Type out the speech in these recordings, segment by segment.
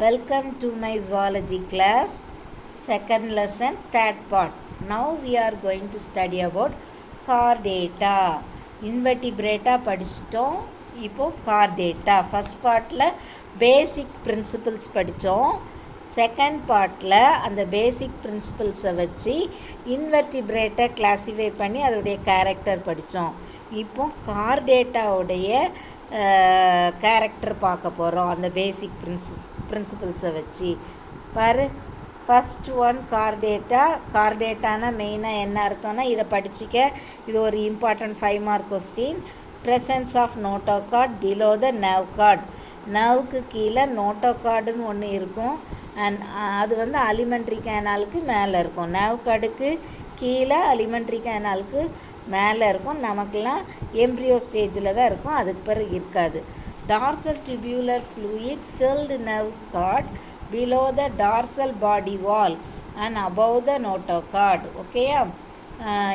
Welcome to my zoology class, second lesson, third part. Now we are going to study about chordata. Invertebrata படிச்சிட்டோம். இப்போ chordata. First partல basic principles படிச்சோம். Second partல அந்த basic principles வச்சு invertebrata classify பண்ணி அதோடைய character படிச்சோம். இப்போ chordata உடைய character பார்க்க போகிறோம் அந்த பேசிக் பிரின்சிபிள்ஸை வச்சு பாரு. ஃபஸ்ட் ஒன் கார்டேட்டானா மெயினாக என்ன அர்த்தம்னா இதை படிச்சிக்க. இது ஒரு important 5 mark question. Presence of notochord below the nerve cord. நர்வுக்கு கீழே நோட்டோகார்டுன்னு ஒன்று இருக்கும். அண்ட் அது வந்து அலிமெண்ட்ரி கேனாலுக்கு மேலே இருக்கும். நர்வ் கார்டுக்கு கீழே அலிமெண்ட்ரி கேனாலுக்கு மேலே இருக்கும். நமக்கெல்லாம் எம்ப்ரியோ ஸ்டேஜில் தான் இருக்கும், அதுக்கு பிறகு இருக்காது. Dorsal tubular fluid filled nerve cord below the dorsal body wall and above the notochord. ஓகேயா?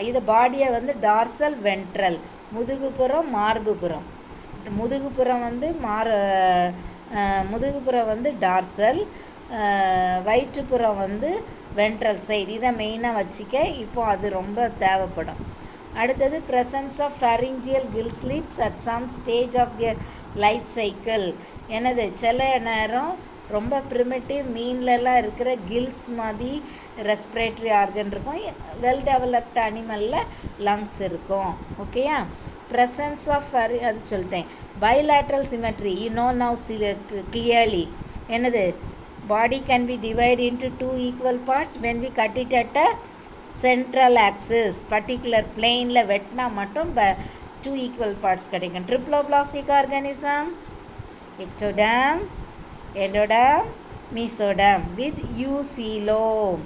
இது பாடியை வந்து டார்சல் வென்ட்ரல், முதுகுப்புறம் மார்புப்புறம். முதுகுப்புறம் வந்து டார்சல், வயிற்றுப்புறம் வந்து வென்ட்ரல் சைடு. இதை மெயினாக வச்சுக்க. இப்போது அது ரொம்ப தேவைப்படும். அடுத்தது presence of pharyngeal gill slits at some stage of their life cycle. எனது சில நேரம் ரொம்ப ப்ரிமிட்டிவ் மீன்லலாம் இருக்கிற கில்ஸ் மாதிரி ரெஸ்பிரேட்டரி ஆர்கன் இருக்கும். வெல் டெவலப்ட் அனிமலில் லங்ஸ் இருக்கும். ஓகேயா? presence of அது சொல்லிட்டேன். bilateral symmetry, you know now clearly. என்னது body can be divided into 2 equal parts when we cut it at a central axis. particular planeல வெட்டினா மட்டும் 2 equal parts கிடைக்கும். triploblastic organism, ectoderm, endoderm, mesoderm with eucoelom.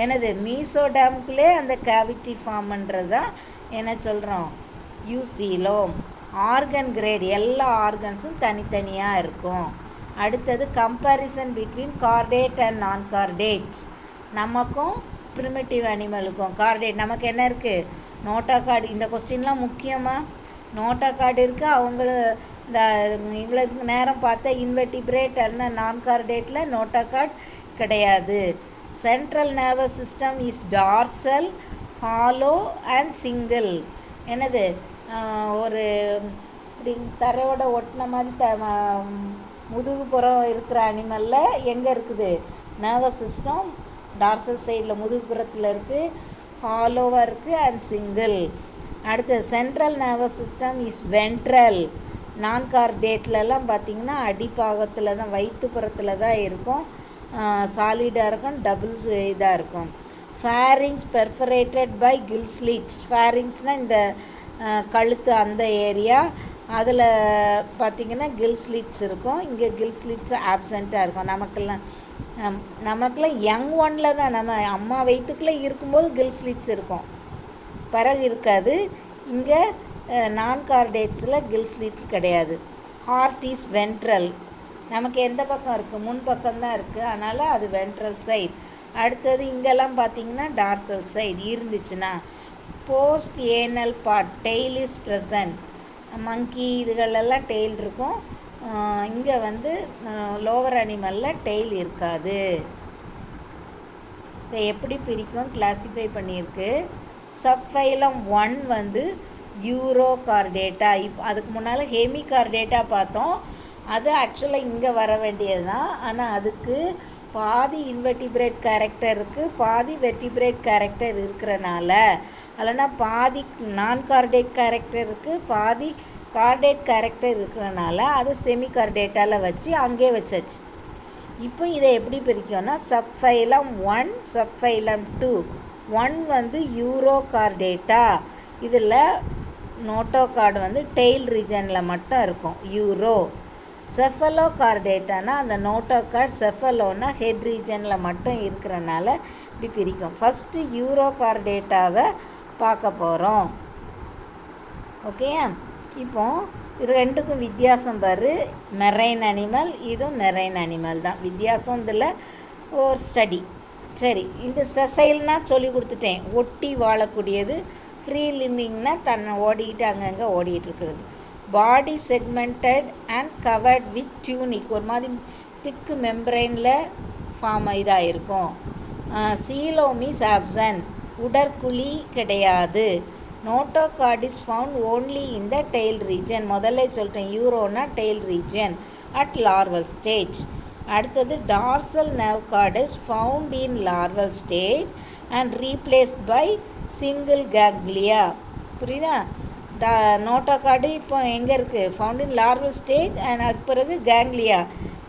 என்னது மீசோடர்ம்குள்ளே அந்த cavity ஃபார்ம்ன்றது தான் என்ன சொல்கிறோம், eucoelom. Organ great, எல்லா ஆர்கன்ஸும் தனித்தனியாக இருக்கும். அடுத்தது கம்பேரிசன் பிட்வீன் கார்டேட் அண்ட் நான் கார்டேட். நமக்கும் ப்ரிமிட்டிவ் அனிமலுக்கும் கார்டேட் நமக்கு என்ன இருக்குது, நோட்டோகார்டு. இந்த கொஸ்டின்லாம் முக்கியமாக நோட்டோகார்டு இருக்குது. அவங்கள இந்த இவ்வளோ நேரம் பார்த்த இன்வெர்டிபிரேட் அல்ல நான் கார்டேட்டில் நோட்டோகார்டு கிடையாது. Central nervous system is dorsal, hollow and single. என்னது ஒரு தரையோட ஒட்டின மாதிரி முதுகுப்புறம் இருக்கிற அனிமலில் எங்கே இருக்குது நர்வஸ் சிஸ்டம், டார்சல் சைடில் முதுகுப்புறத்தில் இருக்குது, ஹாலோவாக இருக்குது அண்ட் சிங்கிள். அடுத்து central nervous system is ventral. நான் கார்டேட்லலாம் பார்த்திங்கன்னா அடிப்பாகத்தில் தான், வயிற்றுப்புறத்தில் தான் இருக்கும், சாலிடாக இருக்கும், டபுள்ஸ் இதாக இருக்கும். Pharynx perforated by gill slits. ஃபேரிங்ஸ்னால் இந்த கழுத்து அந்த ஏரியா, அதில் பார்த்திங்கன்னா கில் ஸ்லிட்ஸ் இருக்கும். இங்கே கில் ஸ்லிட்ஸ் ஆப்சண்ட்டாக இருக்கும். நமக்கெல்லாம் யங் ஒன்னில் தான், நம்ம அம்மா வயிற்றுக்குள்ளே இருக்கும்போது கில் ஸ்லிட்ஸ் இருக்கும், பிறகு இருக்காது. இங்கே நான் கார்டேட்ஸில் கில் ஸ்லிட் கிடையாது. Heart is ventral. நமக்கு எந்த பக்கம் இருக்குது, முன் பக்கம்தான் இருக்குது, அதனால் அது வென்ட்ரல் சைடு. அடுத்தது இங்கெல்லாம் பார்த்திங்கன்னா டார்சல் சைடு இருந்துச்சுன்னா. Post anal part, tail is present. Monkey இதுகளெல்லாம் டெய்ல் இருக்கும். இங்கே வந்து லோவர் அனிமலில் டெய்ல் இருக்காது. இதை எப்படி பிரிக்கும் கிளாஸிஃபை பண்ணியிருக்கு. சப்ஃபைலம் 1 வந்து யூரோகார்டேட்டா. அதுக்கு முன்னால் ஹெமிகார்டேட்டா பார்த்தோம். அது ஆக்சுவலாக இங்கே வர வேண்டியது தான். ஆனால் அதுக்கு பாதி இன்வெர்டிபிரேட் கேரக்டர் இருக்குது, பாதி வெர்டிபிரேட் கேரக்டர் இருக்கிறனால, இல்லைனா பாதி நான் கார்டேட் கேரக்டர் இருக்குது, பாதி கார்டேட் கேரக்டர் இருக்கிறனால அது செமி கார்டேட்டாவில் வச்சு அங்கே வச்சாச்சு. இப்போ இதை எப்படி பிரிக்கும்னா சப்ஃபைலம் 1, சப்ஃபைலம் 2. 1 வந்து யூரோகார்டேட்டா. இதில் நோட்டோகார்டு வந்து டெய்ல் ரீஜனில் மட்டும் இருக்கும், யூரோ. செஃபலோகார்டேட்டானா அந்த நோட்டோகார்ட், செஃபலோனா ஹெட் ரீஜனில் மட்டும் இருக்கிறனால இப்படி பிரிக்கும். ஃபஸ்ட்டு யூரோகார்டேட்டாவை பார்க்க போகிறோம். ஓகேயா? இப்போ இது ரெண்டுக்கும் வித்தியாசம் பாரு. மெரைன் அனிமல், இதுவும் மெரைன் அனிமல் தான். வித்தியாசம் இதில் ஒரு ஸ்டடி. சரி, இந்த செசைல்னால் சொல்லி கொடுத்துட்டேன். ஒட்டி வாழக்கூடியது. ஃப்ரீ லிவிங்னா தன்னை ஓடிக்கிட்டு அங்கங்கே ஓடிக்கிட்டு இருக்கிறது. Body segmented and covered with tunic. ஒரு மாதிரி திக்கு மெம்பரைனில் ஃபார்ம் இதாக இருக்கும். சீலோம் இஸ் ஆப்சன்ட், உடற்குழி கிடையாது. Notochord is found only in the tail region. முதல்ல சொல்லிட்டேன், யூரோனா tail region at larval stage. அடுத்தது dorsal nerve cord is found in larval stage and replaced by single ganglia. புரியுதா? நோட்டோகார்டு இப்போ எங்கே இருக்குது? Found in larval stage and அதுக்கு பிறகு கேங்க்லியா.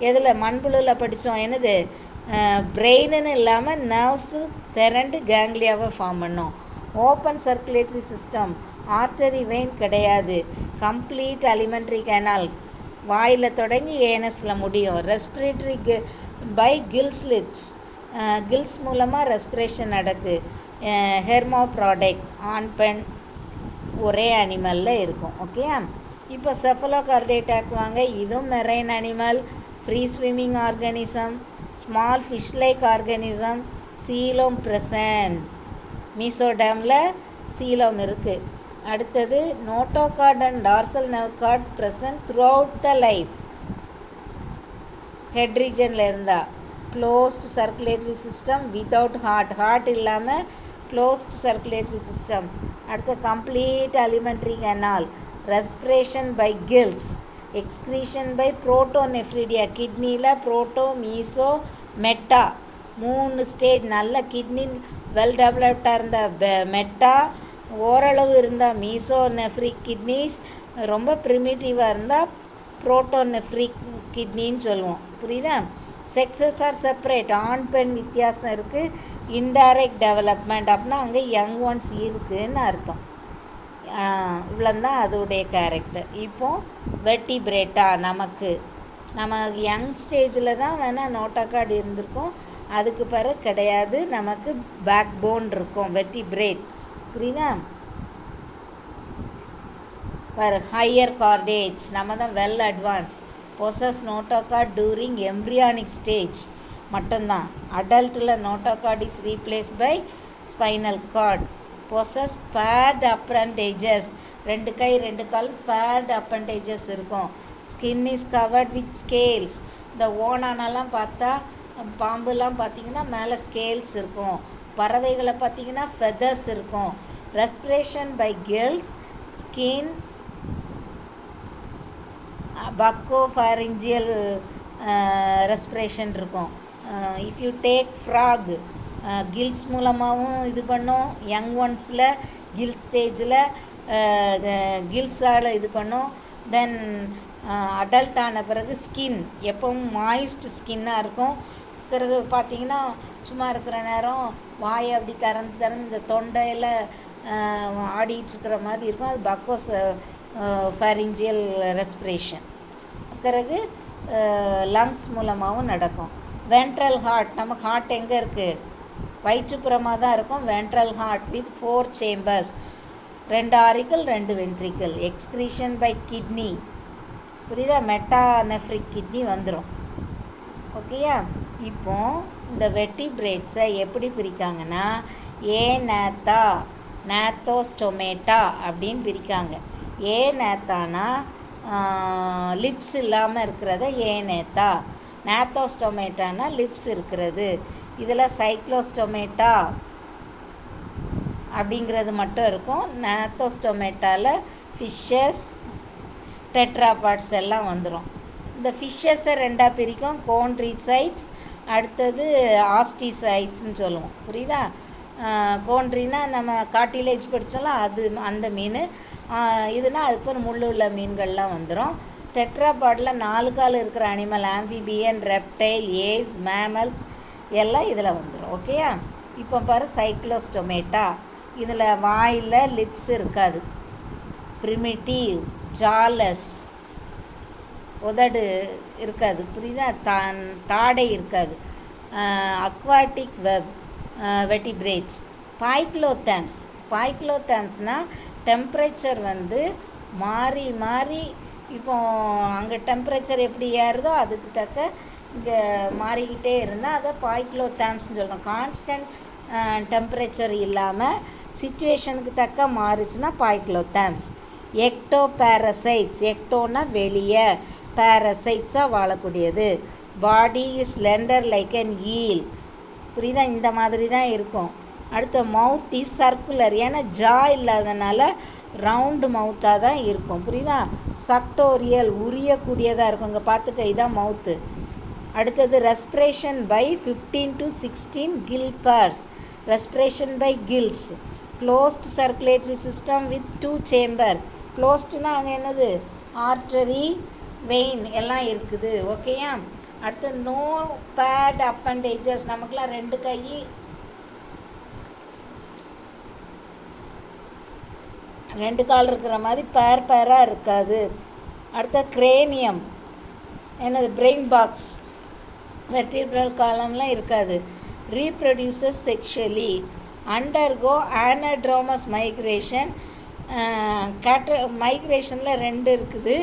எதில்? மண்புழுவில் படித்தோம். என்னது? பிரெயின்னு இல்லாமல் நர்வ்ஸு திரண்டு கேங்க்லியாவை ஃபார்ம் பண்ணோம். Open circulatory system, artery vein கிடையாது. கம்ப்ளீட் அலிமெண்ட்ரி கேனால், வாயில் தொடங்கி ஏனஸில் முடியும். ரெஸ்பிரேட்டரி பை கில்ஸ்லிட்ஸ், கில்ஸ் மூலமாக ரெஸ்பிரேஷன் நடக்கு. ஹெர்மோ ப்ராடக்ட், ஆண் பெண் ஒரே அனிமலில் இருக்கும். ஓகே, இப்போ செஃபலோகார்டேட்டாக் வாங்க. இதுவும் marine animal, free swimming organism, small fish like organism, coelom present. மீசோடேமில் சீலோம் இருக்குது. அடுத்தது notochord and dorsal nerve cord present throughout the life. Head ரீஜனில் இருந்தால் closed circulatory system without heart, heart இல்லாமல் க்ளோஸ்ட் சர்க்குலேட்டரி சிஸ்டம். அடுத்து complete alimentary canal, respiration by gills, excretion by protonephridia. கிட்னியில் proto, meso, meta 3 stage. நல்ல kidney well டெவலப்டாக இருந்த meta, ஓரளவு இருந்தால் மீசோநெஃப்ரிக் கிட்னிஸ், ரொம்ப ப்ரிமிட்டிவாக இருந்தால் புரோட்டோநெஃப்ரிக் கிட்னின்னு சொல்லுவோம். புரியுதா? செக்ஸஸ் ஆர் செப்பரேட், ஆண் பெண் வித்தியாசம் இருக்குது. இன்டைரக்ட் டெவலப்மெண்ட் அப்படின்னா அங்கே யங் ஒன்ஸ் இருக்குதுன்னு அர்த்தம். இவ்வளோந்தான் அதோடைய கேரக்டர். இப்போது வெர்டிபிரேட்டா, நம்ம யங் ஸ்டேஜில் தான் வேணால் நோட்டோகார்டு இருந்திருக்கும், அதுக்கு பிறகு கிடையாது. நமக்கு பேக் போன் இருக்கும், வெர்டிபிரேட். புரியுதா? பாரு, ஹையர் கார்டேட்ஸ் நம்ம தான் well advance. Possess notochord during embryonic stage மட்டும்தான். அடல்ட்டில் notochord is replace by spinal cord. Possess paired appendages, 2 கை 2 கால் பேர்டு அப்பண்டேஜஸ் இருக்கும். Skin is covered with scales. இந்த ஓனானெல்லாம் பார்த்தா, பாம்புலாம் பார்த்திங்கன்னா மேலே ஸ்கேல்ஸ் இருக்கும். பறவைகளை பார்த்திங்கன்னா ஃபெதர்ஸ் இருக்கும். Respiration by gills, skin, buccopharyngeal respiration இருக்கும். If you take frog, gills மூலமாகவும் இது பண்ணோம். யங் ஒன்ஸில் கில் ஸ்டேஜில் கில்ஸால் இது பண்ணோம். தென் அடல்ட் ஆன பிறகு ஸ்கின் எப்பவும் மாய்ஸ்ட் ஸ்கின்னாக இருக்கும். பிறகு பார்த்திங்கன்னா சும்மா இருக்கிற நேரம் வாயை அப்படி திறந்து இந்த தொண்டையில் ஆடிட்டுருக்கிற மாதிரி இருக்கும். அது பக்கோஸ் ஃபேரிஞ்சியல் ரெஸ்பிரேஷன். பிறகு லங்ஸ் மூலமாகவும் நடக்கும். வென்ட்ரல் ஹார்ட், நம்ம ஹார்ட் எங்கே இருக்குது? வயிற்றுப்புறமாக தான் இருக்கும். Ventral heart with 4 chambers, 2 auricle 2 ventricle. Excretion by kidney. புரியுதா? மெட்டாநெஃப்ரிக் கிட்னி வந்துடும். ஓகேயா? இப்போ இந்த வெர்டிபிரேட்ஸை எப்படி பிரிக்காங்கன்னா ஏநேத்தா, நேத்தோஸ்டோமேட்டா அப்படின்னு பிரிக்காங்க. ஏநேத்தானா லிப்ஸ் இல்லாமல் இருக்கிறத ஏநேத்தா, நேத்தோஸ்டோமேட்டானா லிப்ஸ் இருக்கிறது. இதில் சைக்ளோஸ்டோமேட்டா அப்படிங்கிறது மட்டும் இருக்கும். நேத்தோஸ்டோமேட்டாவில் ஃபிஷ்ஷஸ், டெட்ராபாட்ஸ் எல்லாம் வந்துடும். இந்த ஃபிஷ்ஷஸை 2ஆக பிரிக்கும். கோன்ட்ரிசைட்ஸ், அடுத்தது ஆஸ்டிசைட்ஸ்ன்னு சொல்லுவோம். புரியுதா? கோன்ட்ரினா நம்ம காட்டிலேஜ் படித்தோம்ல, அது அந்த மீன். இதுனா அதுக்கு முள் உள்ள மீன்கள்லாம் வந்துடும். டெட்ராபாடில் 4 கால் இருக்கிற animal, amphibian, reptile, Aves, mammals எல்லாம் இதில் வந்துடும். ஓகேயா? இப்போ பாரு, சைக்ளோஸ்டோமேட்டா. இதில் வாயில் லிப்ஸ் இருக்காது. ப்ரிமிட்டிவ், ஜாலஸ், உதடு இருக்காது. புரியுதா? தாடை இருக்காது. Aquatic vertebrates. பாய்க்ளோதேம்ஸ், பாய்க்ளோதேம்ஸ்னால் டெம்பரேச்சர் மாறி மாறி, இப்போ அங்கே டெம்பரேச்சர் எப்படி ஏறுதோ அதுக்கு தக்க இங்கே மாறிக்கிட்டே இருந்தால் அதை பாய்க்ளோதேம்ஸ்னு சொல்கிறோம். கான்ஸ்டன்ட் டெம்பரேச்சர் இல்லாமல் சிச்சுவேஷனுக்கு தக்க மாறுச்சுன்னா பாய்க்ளோதேம்ஸ். எக்டோ பேரசைட்ஸ், எக்டோனா வெளியே, பேரசைட்ஸாக வாழக்கூடியது. Body is slender like an eel. புரியுதா? இந்த மாதிரி தான் இருக்கும். அடுத்த மவுத் இஸ் சர்க்குலர். ஏன்னா ஜா இல்லாதனால ரவுண்டு மவுத்தாக தான் இருக்கும். புரியுதா? சக்டோரியல் உரியக்கூடியதாக இருக்கும். இங்கே பார்த்துக்க, இதான் மவுத்து. அடுத்தது respiration by 15 to 16 gill pairs. Respiration by gills. Closed circulatory system with 2 chamber. க்ளோஸ்ட்னா அங்கே என்னது? ஆர்டரி, வெயின் எல்லாம் இருக்குது. ஓகேயா? அடுத்து நோ பேட் அப்பண்டேஜஸ். நமக்குலாம் 2 கை, 2 கால் இருக்கிற மாதிரி பேராக இருக்காது. அடுத்த கிரேனியம் என்னது? பிரெயின் பாக்ஸ், வெர்டிபிரல் காலம்லாம் இருக்காது. Reproduces sexually. Undergo anadromous migration. மைக்ரேஷனில் 2 இருக்குது.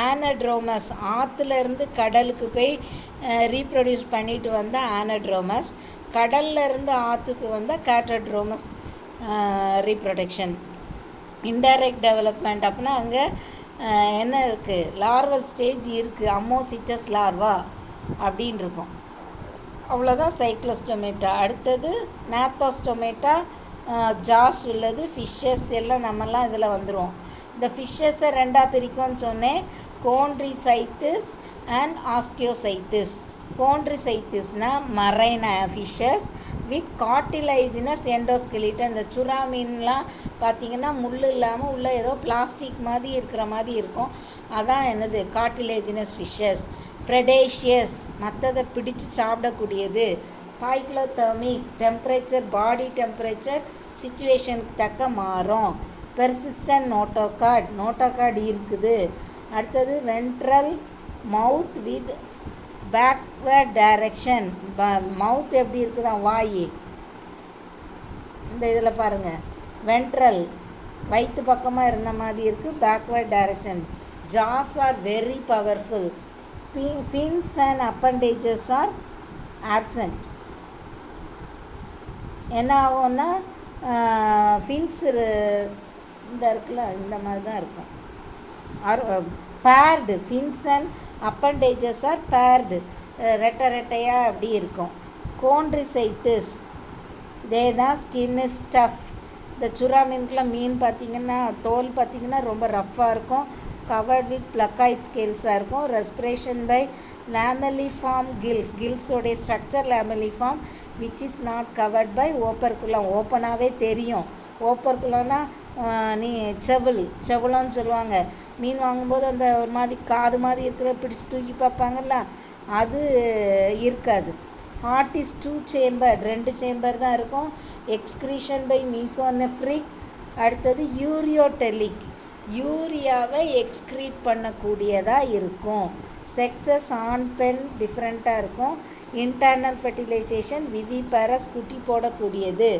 ஆனட்ரோமஸ் ஆற்றுலேருந்து கடலுக்கு போய் ரீப்ரொடியூஸ் பண்ணிட்டு வந்தால் ஆனட்ரோமஸ். கடல்லேருந்து ஆற்றுக்கு வந்தால் கேட்டட்ரோமஸ் ரீப்ரொடக்ஷன். இன்டைரக்ட் டெவலப்மெண்ட் அப்படின்னா அங்கே என்ன இருக்குது? லார்வல் ஸ்டேஜ் இருக்குது. அம்மோசிட்டஸ் லார்வா அப்படின்னு இருக்கும். அவ்வளோதான் சைக்ளோஸ்டோமேட்டா. அடுத்தது நேத்தோஸ்டோமேட்டா. ஜாஸ் உள்ளது. ஃபிஷ்ஷஸ் எல்லாம் நம்மலாம் இதில் வந்துடும். இந்த ஃபிஷ்ஷஸை 2ஆக பிரிக்கும்னு சொன்னேன். Chondrichthyes and osteichthyes. கோண்ட்ரிசைட்டிஸ்னால் marine fishes with cartilaginous endoskeleton. இந்த சுறா மீன்லாம் பார்த்திங்கன்னா முள் இல்லாமல் உள்ள ஏதோ பிளாஸ்டிக் மாதிரி இருக்கிற மாதிரி இருக்கும். அதான் என்னது? Cartilaginous fishes. ப்ரெடேஷியஸ் மற்றதை பிடிச்சு சாப்பிடக்கூடியது. பாய்க்ளோதெர்மிக் டெம்பரேச்சர், பாடி டெம்பரேச்சர் சிச்சுவேஷனுக்கு தக்க மாறும். Persistent notochord. நோட்டோகார்ட் இருக்குது. அடுத்தது ventral mouth with backward direction. Mouth எப்படி இருக்குதா? வாய் இந்த இதில் பாருங்கள். வென்ட்ரல் வயிற்று பக்கமாக இருந்த மாதிரி இருக்குது. Backward direction. Jaws are very powerful. Fins and appendages are absent. என்ன ஆகும்னா ஃபின்ஸ் இந்த இருக்குல்ல, இந்த மாதிரி தான் இருக்கும். Paired. Fins and appendages are paired. ரெட்டையாக அப்படி இருக்கும். கோண்ட்ரிசைட்டிஸ் இதே தான். Skin is tough. இந்த சுறா மீனுக்குலாம் மீன் பார்த்திங்கன்னா தோல் பார்த்திங்கன்னா ரொம்ப ரஃப்பாக இருக்கும். கவர்ட் வித் ப்ளக்காய்ட் ஸ்கேல்ஸாக இருக்கும். Respiration by lamelliform gills. கில்ஸோடைய structure lamelliform which is not covered by operculum. ஓப்பனாகவே தெரியும். ஓப்பர்குலம்னா நீ செவலன்னு சொல்லுவாங்க. மீன் வாங்கும்போது அந்த ஒரு மாதிரி காது மாதிரி இருக்கிற பிடிச்சி தூக்கி பார்ப்பாங்கல்ல, அது இருக்காது. Heart is 2 chamber. 2 சேம்பர் தான் இருக்கும். Excretion by mesonephric. அடுத்தது யூரியோடெலிக். யூரியாவை எக்ஸ்க்ரீட் பண்ணக்கூடியதாக இருக்கும். செக்ஸஸ் ஆண் பெண் டிஃப்ரெண்ட்டாக இருக்கும். இன்டர்னல் ஃபெர்டிலைசேஷன் விவிபேரஸ் குட்டி போடக்கூடியது.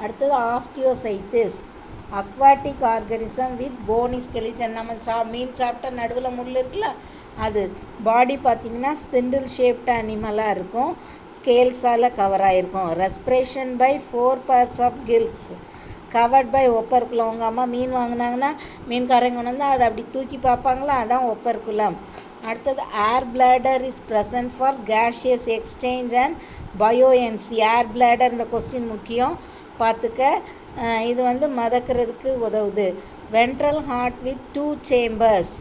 அடுத்தது osteichthyes. Aquatic organism with bony skeleton. நம்ம மீன் சாப்பிட்டா நடுவில் முள் இருக்குல்ல, அது. பாடி பார்த்திங்கன்னா ஸ்பிண்டில் ஷேப்டு அனிமலாக இருக்கும். ஸ்கேல்ஸால் கவர் ஆகிருக்கும். Respiration by 4 pairs of gills. Covered by operculum. உங்கள் அம்மா மீன் வாங்கினாங்கன்னா மீன்காரங்க கொண்டு வந்து அதை அப்படி தூக்கி பார்ப்பாங்களா, அதான் ஒப்பர்குலம். அடுத்தது air bladder is present for gaseous exchange and buoyancy. Air bladder இந்த கொஸ்டின் முக்கியம், பார்த்துக்க. இது வந்து மதக்கிறதுக்கு உதவுது. Ventral heart with 2 chambers.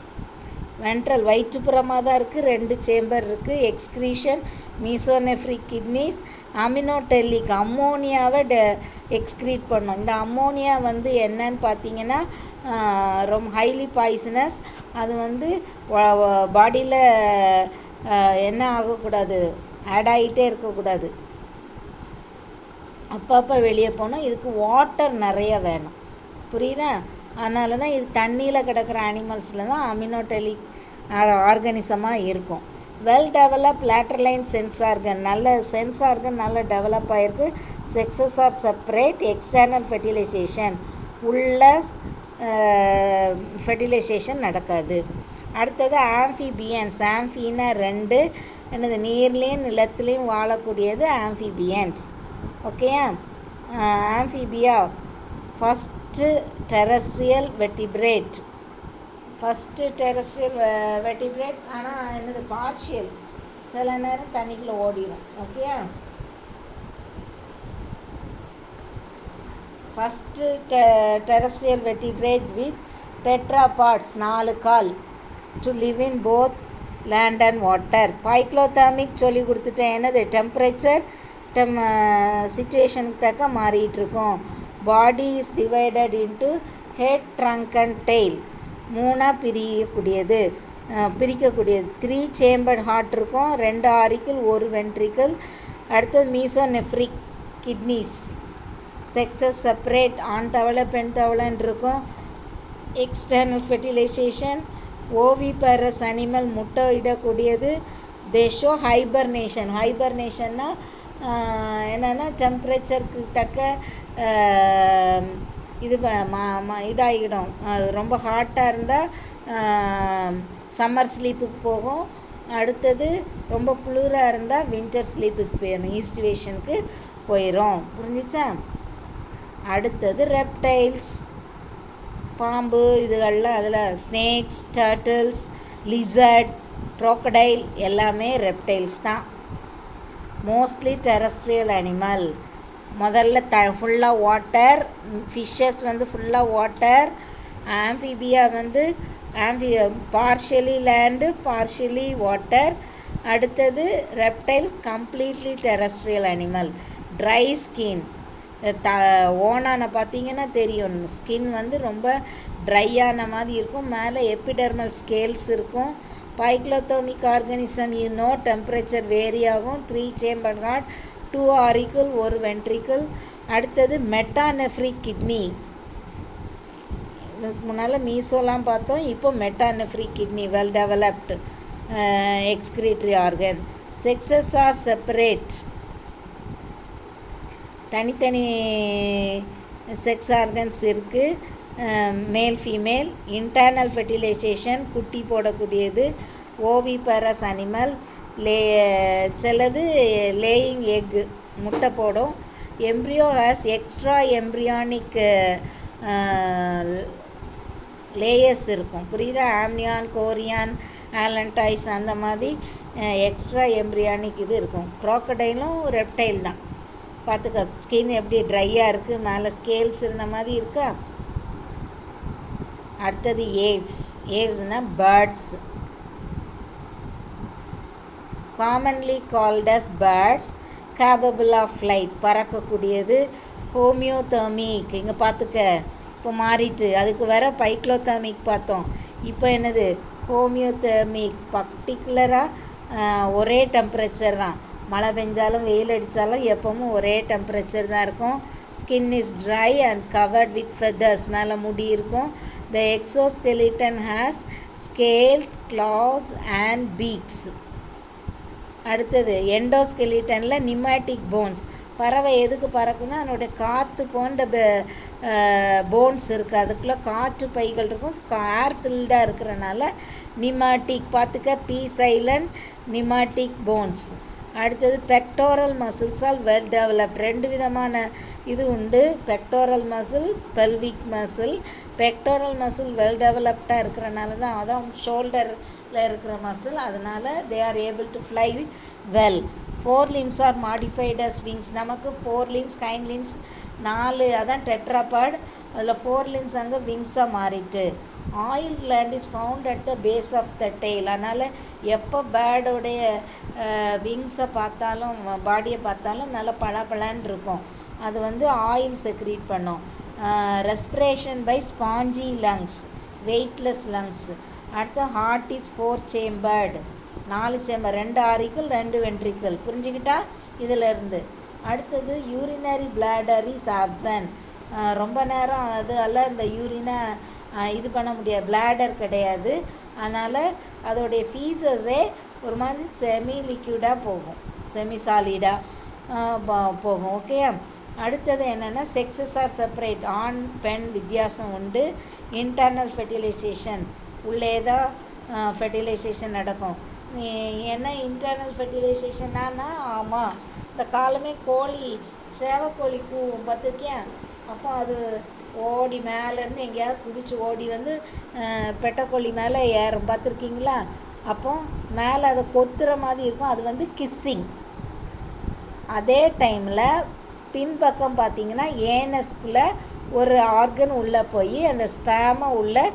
Ventral வயிற்றுப்புறமாக தான் இருக்குது. 2 சேம்பர் இருக்குது. Excretion mesonephric kidneys. அமினோடெல்லிக் அம்மோனியாவை எக்ஸ்க்ரீட் பண்ணும். இந்த அம்மோனியா வந்து என்னன்னு பார்த்தீங்கன்னா ரொம்ப ஹைலி பாய்சனஸ். அது வந்து பாடியில் என்ன ஆகக்கூடாது, ஆட் ஆகிட்டே இருக்கக்கூடாது. அப்பப்போ வெளியே போகணும். இதுக்கு வாட்டர் நிறைய வேணும். புரியுதா? அதனால தான் இது தண்ணியில் கிடக்கிற அனிமல்ஸில் தான் அமினோடெலிக் ஆர்கனிசமாக இருக்கும். Well develop lateral line sense organ. நல்ல சென்ஸ் ஆர்கன் நல்ல டெவலப் ஆகிருக்கு. Sexes are separate. External fertilisation உள்ள ஃபெர்டிலைசேஷன் நடக்காது. அடுத்தது ஆம்ஃபிபியன்ஸ். ஆம்ஃபின்னா 2 என்னது? நீர்லேயும் நிலத்துலேயும் வாழக்கூடியது ஆம்ஃபிபியன்ஸ். ஓகேயா? Amphibia first terrestrial vertebrate. First terrestrial vertebrate, ஆனால் என்னது பார்ஷியல், சில நேரம் தண்ணிக்குள்ளே ஓடிடும். ஓகேயா? First terrestrial vertebrate with tetrapods 4 கால் to live in both land and water. Poikilothermic சொல்லி கொடுத்துட்டேன். என்னது டெம்பரேச்சர் சிச்சுவேஷனுக்கு தக்க மாறிட்டுருக்கும். பாடி is divided into head, trunk and tail. 3ஆக பிரிக்கக்கூடியது. 3 சேம்பர்ட் ஹார்ட் இருக்கும், 2 ஆரிக்கிள், 1 வென்ட்ரிக்கிள். அடுத்தது மீசோநெஃப்ரிக் கிட்னிஸ். செக்ஸஸ் செப்பரேட், ஆண் தவளை பெண் தவளைன்னு இருக்கும். எக்ஸ்டர்னல் ஃபெர்டிலைசேஷன், ஓவிபரஸ் அனிமல், முட்டை இடக்கூடியது. They show hibernation. ஹைபர்னேஷன்னா என்னென்னா டெம்பரேச்சருக்கு தக்க இது இதாகிடும். அது ரொம்ப ஹாட்டாக இருந்தால் சம்மர் ஸ்லீப்புக்கு போகும். அடுத்தது ரொம்ப குளிராக இருந்தால் வின்டர் ஸ்லீப்புக்கு போயிடும், ஈஸ்டிவேஷனுக்கு போயிடும். புரிஞ்சிச்சா? அடுத்தது ரெப்டைல்ஸ், பாம்பு இதுகள்லாம். அதில் ஸ்னேக்ஸ், டர்ட்டில்ஸ், லிசர்ட், க்ரோக்கடைல் எல்லாமே ரெப்டைல்ஸ் தான். Mostly terrestrial animal. முதல்ல ஃபுல்லாக வாட்டர், ஃபிஷ்ஷஸ் வந்து ஃபுல்லாக வாட்டர். ஆம்ஃபிபியா வந்து பார்ஷியலி லேண்டு, பார்ஷியலி வாட்டர். அடுத்தது reptiles completely terrestrial animal. Dry skin, ஓனான பார்த்தீங்கன்னா தெரியும், ஸ்கின் வந்து ரொம்ப ட்ரையான மாதிரி இருக்கும். மேலே எபிடெர்மல் ஸ்கேல்ஸ் இருக்கும். பைக்ளோதேர்மிக் ஆர்கானிசம் டெம்பரேச்சர் வேரி ஆகும். 3 சேம்பர் ஹார்ட், 2 ஆரிக்கிள், 1 வென்ட்ரிக்கிள். அடுத்தது மெட்டாநெஃப்ரிக் கிட்னி. இதுக்கு முன்னால் மீசோலாம் பார்த்தோம், இப்போ metanephric kidney, well developed excretory organ. Sexes are separate, தனித்தனி செக்ஸ் ஆர்கன்ஸ் இருக்குது. Male female. இன்டர்னல் ஃபெர்டிலைசேஷன், குட்டி போடக்கூடியது. ஓவிபரஸ் அனிமல், சிலது லேயிங் எக்கு, முட்டை போடும். Embryo has extra embryonic layers இருக்கும். புரியுதா? ஆம்னியான், கோரியான், ஆலன்டைஸ் அந்த மாதிரி எக்ஸ்ட்ரா எம்ப்ரியானிக் இது இருக்கும். க்ரோக்கடைலும் ரெப்டைல் தான். பார்த்துக்க, ஸ்கின் எப்படி ட்ரையாக இருக்குது, மேலே ஸ்கேல்ஸ் இருந்த மாதிரி இருக்கா. அடுத்தது ஏவ்ஸ். ஏவ்ஸ்னால் birds, commonly called as birds, capable of flight, பறக்கக்கூடியது. ஹோமியோதெர்மிக், இங்கே பார்த்துக்க இப்போ மாறிட்டு, அதுக்கு வேற பைக்ளோதெர்மிக் பார்த்தோம், இப்போ என்னது ஹோமியோதெர்மிக். பர்டிகுலராக ஒரே டெம்பரேச்சர் தான், மழை பெஞ்சாலும் வெயில் அடித்தாலும் எப்பவும் ஒரே டெம்பரேச்சர் தான் இருக்கும். Skin is dry and covered with feathers, மேலே முடி இருக்கும். The exoskeleton has scales, claws and beaks. அடுத்தது எண்டோஸ்கெலிட்டனில் நிமேட்டிக் போன்ஸ். பறவை எதுக்கு பறக்குன்னா அதனுடைய காற்று போன்ற போன்ஸ் இருக்குது, அதுக்குள்ளே காற்று பைகள் இருக்கும், ஏர் ஃபில்டாக இருக்கிறனால நிமாட்டிக். பார்த்துக்க, பி சைலண்ட், நிமாட்டிக் போன்ஸ். அடுத்தது பெக்டோரல் மசில்ஸால் வெல் டெவலப்ட். 2 விதமான இது உண்டு, pectoral muscle, pelvic muscle. Pectoral muscle well டெவலப்டாக இருக்கிறனால தான், அதான் ஷோல்டரில் இருக்கிற மசில், அதனால் they are able to fly well. 4 limbs are modified as wings. நமக்கு 4 limbs, ஹைண்ட் லிம்ஸ் 4, அதான் டெட்ராபாட். அதில் 4 limbs அங்கே விங்ஸாக மாறிட்டு. Oil gland is found at the base of the tail. அதனால் எப்போ பேர்டோடைய விங்ஸை பார்த்தாலும், பாடியை பார்த்தாலும் நல்லா பளபளன்னு இருக்கும். அது வந்து ஆயில் செக்ரீட் பண்ணும். ரெஸ்பிரேஷன் பை ஸ்பாஞ்சி லங்ஸ், வெயிட்லெஸ் லங்ஸ். அடுத்து heart is 4 chambered, 4 chamber, 2 auricle, 2 ventricle. புரிஞ்சுக்கிட்டா இதிலேருந்து. அடுத்தது யூரினரி பிளாடர் இஸ் ஆப்சன்ட். ரொம்ப நேரம் அதெல்லாம் இந்த யூரினை இது பண்ண முடியாது, பிளாடர் கிடையாது. அதனால் அதோடைய ஃபீஸஸே ஒரு மாதிரி செமி லிக்யூடாக போகும், செமி சாலிடாக போகும். ஓகே. அடுத்தது என்னென்னா செக்ஸஸ் ஆர் செப்பரேட், ஆண் பெண் வித்தியாசம் உண்டு. இன்டர்னல் ஃபெர்டிலைசேஷன், உள்ளே தான் ஃபெர்டிலைசேஷன் நடக்கும். என்ன இன்டர்னல் ஃபெர்டிலைசேஷன்னா, ஆமாம், இந்த காலமே கோழி, சேவக்கோழி கூவும் பார்த்துருக்கேன். அப்போ அது ஓடி மேலேருந்து எங்கேயாவது குதித்து ஓடி வந்து பெட்டைக்கோழி மேலே ஏறும், பார்த்துருக்கீங்களா? அப்போ மேலே அதை கொத்துற மாதிரி இருக்கும், அது வந்து கிஸ்ஸிங். அதே டைமில் பின்பக்கம் பார்த்திங்கன்னா ஏனஸ்குள்ளே ஒரு ஆர்கன் உள்ளே போய் அந்த ஸ்பேமை உள்ளே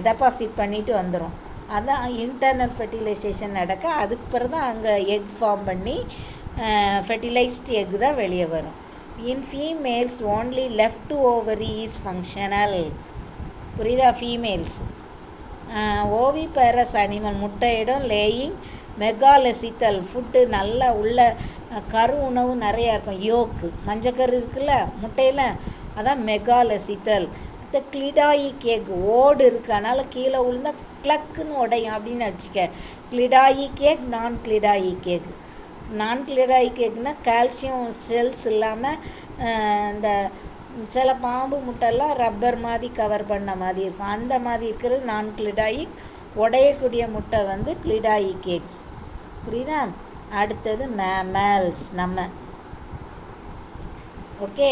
டெபாசிட் பண்ணிட்டு வந்துடும். அதான் இன்டர்னல் ஃபெர்டிலைசேஷன் நடக்க, அதுக்கு பிறகு தான் அங்கே எக் ஃபார்ம் பண்ணி ஃபெர்டிலைஸ்டு எக் தான் வெளியே வரும். In females only left ovary is functional. புரியுதா? ஃபீமேல்ஸ் ஓவிபேரஸ் அனிமல் முட்டையிடும். லேயிங் மெகாலெசித்தல் ஃபுட்டு நல்லா உள்ள கரு உணவு நிறையா இருக்கும். யோக்கு மஞ்சக்கரு இருக்குல்ல முட்டையில், அதான் மெகாலெசித்தல். இந்த கிளிடாயிக் எக் ஓடு இருக்குது, அதனால் கீழே விழுந்தால் கிளக்குன்னு உடையும் அப்படின்னு வச்சுக்க. கிளிடாயிக் எக், நான் கிளிடாயிக் எக். நான் கிளிடாயிக் எக்னா கால்சியம் செல்ஸ் இல்லாமல் இந்த சில பாம்பு முட்டைலாம் ரப்பர் மாதிரி கவர் பண்ண மாதிரி இருக்கும், அந்த மாதிரி இருக்கிறது நான் கிளிடாயிக். உடையக்கூடிய முட்டை வந்து கிளிடாயிக் எக்ஸ். புரியுதா? அடுத்தது மேமல்ஸ். நம்ம ஓகே,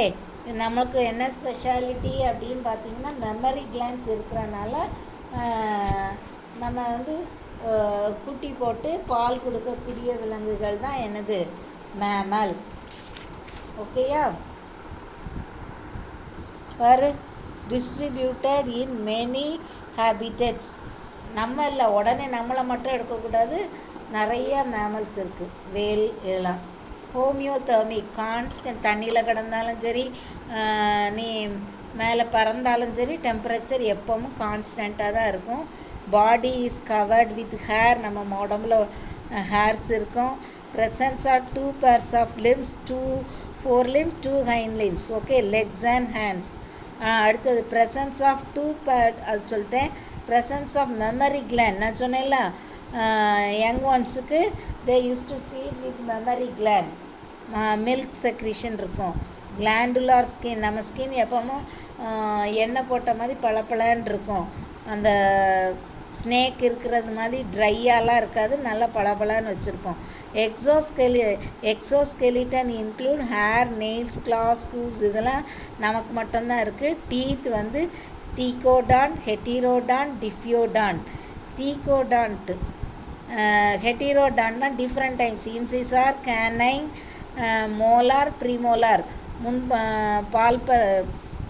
நம்மளுக்கு என்ன ஸ்பெஷாலிட்டி அப்படின்னு பார்த்திங்கன்னா மெமரி கிளான்ஸ் இருக்கிறனால நம்ம வந்து குட்டி போட்டு பால் கொடுக்கக்கூடிய விலங்குகள் தான் என்னது? மேமல்ஸ். ஓகேயா? பாரு, டிஸ்ட்ரிபியூட்டட் இன் மெனி ஹேபிட்டட்ஸ். நம்ம இல்லை, உடனே நம்மளை மட்டும் எடுக்கக்கூடாது, நிறைய மேமல்ஸ் இருக்குது. வேல் இதெல்லாம் ஹோமியோதெர்மிக், கான்ஸ்டன்ட். தண்ணியில் கிடந்தாலும் சரி, நீ மேலே பறந்தாலும் சரி, டெம்பரேச்சர் எப்போவும் கான்ஸ்டண்ட்டாக தான் இருக்கும். Body is covered with hair. நம்ம உடம்புல ஹேர்ஸ் இருக்கும். Presence are 2 pairs of limbs, 2 forelimbs, 2 hind limbs. Okay, legs and hands. அடுத்தது ப்ரெசன்ஸ் ஆஃப் 2 pair, அது சொல்லிட்டேன். ப்ரெசன்ஸ் ஆஃப் மெமரி கிளாண்ட் நான் சொன்னேன்ல, யங் ஒன்ஸுக்கு they use to feed with mammary gland. Milk secretion இருக்கும். கிளாண்டுலார் ஸ்கின், நம்ம skin எப்போவும் எண்ணெய் போட்ட மாதிரி பளபளன்னு இருக்கும். அந்த ஸ்னேக் இருக்கிறது மாதிரி ட்ரையாலாம் இருக்காது, நல்லா பளபளன்னு வச்சுருப்போம். Exoskeleton include hair, nails, claws, hooves. இதெல்லாம் நமக்கு மட்டும்தான் இருக்குது. டீத் வந்து தீகோடான், ஹெட்டிரோடான், டிஃபியோடான். தீகோடான்ட்டு ஹெட்டிரோடான்னா different types. Incisor, canine, molar, premolar. முன்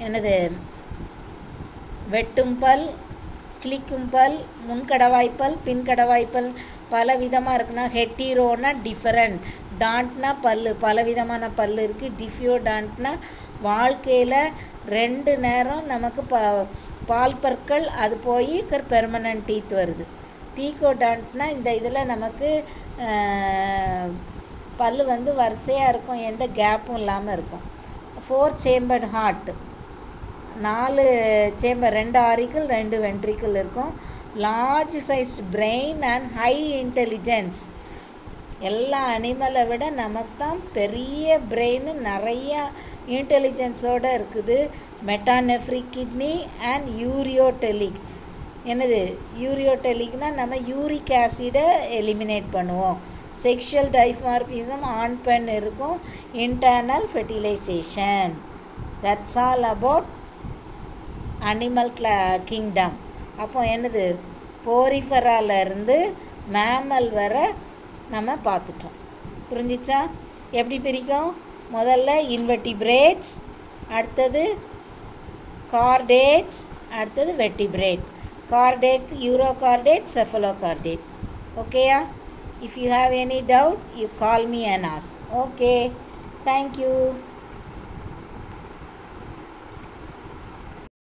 என்னது வெட்டும்பல், கிளிக்கும்பல், முன்கடவாய்ப்பல், பின்கடவாய்ப்பல் பல விதமாக இருக்குன்னா ஹெட்டிரோனா டிஃபரண்ட். டான்ட்னா பல், பல விதமான பல் இருக்குது. டிஃபியோடான்ட்னா வாழ்க்கையில் 2 நேரம் நமக்கு பால் பற்கள் அது போய் பெர்மனன்ட் டீத் வருது. தீகோடான்ட்னா இந்த இதில் நமக்கு பல் வந்து வரிசையாக இருக்கும், எந்த கேப்பும் இல்லாமல் இருக்கும். 4 chambered heart, 4 chamber, 2 auricle 2 ventricle இருக்கும். Large sized brain and high intelligence. எல்லா அனிமலை விட நமக்கு தான் பெரிய பிரெயின், நிறையா இன்டெலிஜென்ஸோடு இருக்குது. Metanephric kidney and ureotelic. என்னது யூரியோடெலிக்னால் நம்ம யூரிக் ஆசிடை எலிமினேட் பண்ணுவோம். செக்ஷுவல் டைமார்பிசம், ஆண் பெண் இருக்கும். Internal fertilisation. That's all about animal kingdom. அப்போ என்னது போரிஃபராலேருந்து மேமல் வர நம்ம பார்த்துட்டோம். புரிஞ்சிச்சா? எப்படி பிரிக்கும்? முதல்ல இன்வெர்டிபிரேட்ஸ், அடுத்தது கார்டேட்ஸ், அடுத்தது வெர்டிபிரேட். கார்டேட், யூரோகார்டேட், செஃபலோகார்டேட். ஓகேயா? If you have any doubt, you call me and ask. Okay, thank you.